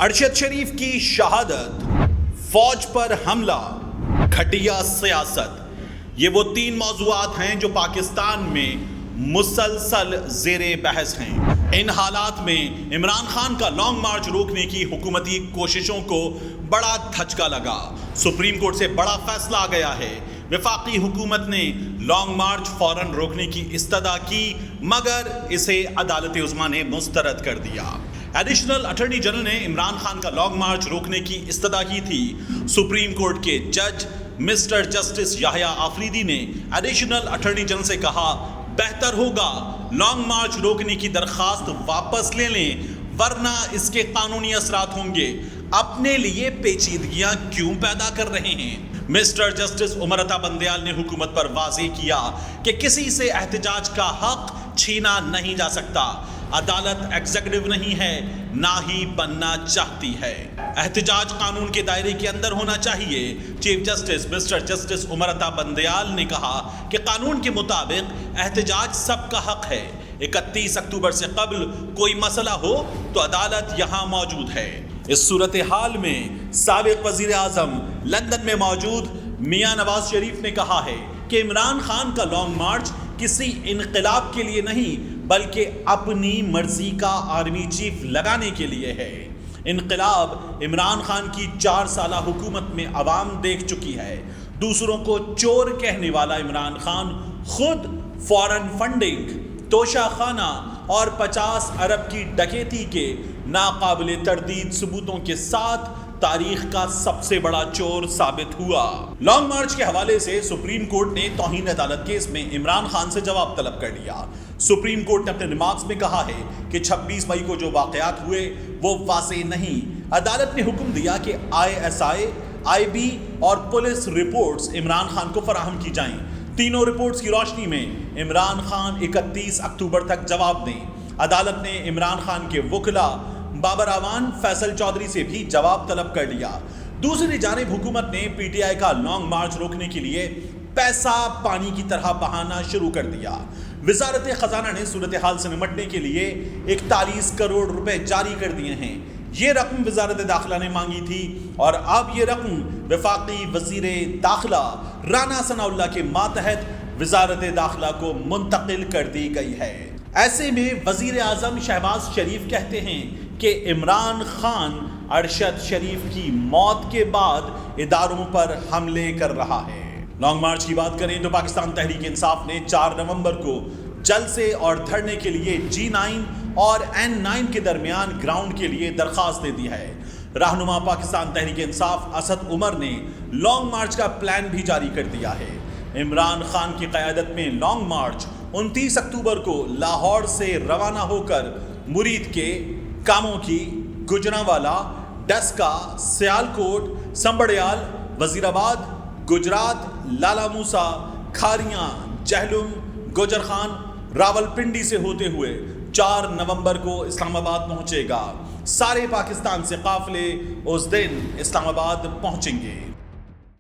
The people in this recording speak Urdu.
ارشد شریف کی شہادت، فوج پر حملہ، گھٹیا سیاست، یہ وہ تین موضوعات ہیں جو پاکستان میں مسلسل زیر بحث ہیں۔ ان حالات میں عمران خان کا لانگ مارچ روکنے کی حکومتی کوششوں کو بڑا دھچکا لگا۔ سپریم کورٹ سے بڑا فیصلہ آ گیا ہے۔ وفاقی حکومت نے لانگ مارچ فوراً روکنے کی استدعا کی، مگر اسے عدالت عظمیٰ نے مسترد کر دیا۔ ایڈیشنل اٹارنی جنرل نے عمران خان کا لانگ مارچ روکنے کی استدعا کی تھی۔ سپریم کورٹ کے جج مسٹر جسٹس یحییٰ آفریدی نے ایڈیشنل اٹارنی جنرل سے کہا، بہتر ہوگا لانگ مارچ روکنے کی درخواست واپس لے لیں، ورنہ اس کے قانونی اثرات ہوں گے۔ اپنے لیے پیچیدگیاں کیوں پیدا کر رہے ہیں؟ مسٹر جسٹس عمر عطا بندیال نے حکومت پر واضح کیا کہ کسی سے احتجاج کا حق چھینا نہیں جا سکتا۔ عدالت ایگزیکٹو نہیں ہے، نہ ہی بننا چاہتی ہے۔ احتجاج قانون کے دائرے کے اندر ہونا چاہیے۔ Chief justice mister justice Umar Ata Bandial نے کہا کہ قانون کے مطابق احتجاج سب کا حق ہے۔ 31 اکتوبر سے قبل کوئی مسئلہ ہو تو عدالت یہاں موجود ہے۔ اس صورتحال میں سابق وزیر اعظم لندن میں موجود میاں نواز شریف نے کہا ہے کہ عمران خان کا لانگ مارچ کسی انقلاب کے لیے نہیں بلکہ اپنی مرضی کا آرمی چیف لگانے کے لیے ہے۔ انقلاب عمران خان کی 4 سالہ حکومت میں عوام دیکھ چکی ہے۔ دوسروں کو چور کہنے والا عمران خان خود فورن فنڈنگ، توشہ خانہ اور 50 ارب کی ڈکیتی کے ناقابل تردید ثبوتوں کے ساتھ تاریخ کا سب سے بڑا چور ثابت ہوا۔ لانگ مارچ کے حوالے سے سپریم کورٹ نے توہین عدالت کیس میں عمران خان سے جواب طلب کر لیا۔ سپریم کورٹ نے اپنے ریمارکس میں کہا ہے کہ 26 مئی کو جو واقعات ہوئے وہ واضح نہیں۔ عدالت نے حکم دیا کہ ISI، IB اور پولیس رپورٹس عمران خان کو فراہم کی جائیں۔ تینوں رپورٹس کی روشنی میں عمران خان 31 اکتوبر تک جواب دیں۔ عدالت نے عمران خان کے وکلا بابر اعوان، فیصل چودھری سے بھی جواب طلب کر لیا۔ دوسری جانب حکومت نے PTI کا لانگ مارچ روکنے کے لیے پیسہ پانی کی طرح بہانا شروع کر دیا۔ وزارت خزانہ نے صورتحال سے نمٹنے کے لیے 41 کروڑ روپے جاری کر دیے ہیں۔ یہ رقم وزارت داخلہ نے مانگی تھی اور اب یہ رقم وفاقی وزیر داخلہ رانا ثناء اللہ کے ماتحت وزارت داخلہ کو منتقل کر دی گئی ہے۔ ایسے میں وزیر اعظم شہباز شریف کہتے ہیں کہ عمران خان ارشد شریف کی موت کے بعد اداروں پر حملے کر رہا ہے۔ لانگ مارچ کی بات کریں تو پاکستان تحریک انصاف نے 4 نومبر کو جلسے اور دھرنے کے لیے G9 اور N9 کے درمیان گراؤنڈ کے لیے درخواست دے دی ہے۔ رہنما پاکستان تحریک انصاف اسد عمر نے لانگ مارچ کا پلان بھی جاری کر دیا ہے۔ عمران خان کی قیادت میں لانگ مارچ 29 اکتوبر کو لاہور سے روانہ ہو کر مرید کے کاموں کی، گجرانوالہ، ڈسکا، سیالکوٹ، سنبڑیال، وزیر آباد، گجرات، لالا موسا، کھاریاں، جہلم، گوجر خان، راول پنڈی سے ہوتے ہوئے 4 نومبر کو اسلام آباد پہنچے گا۔ سارے پاکستان سے قافلے اس دن اسلام آباد پہنچیں گے۔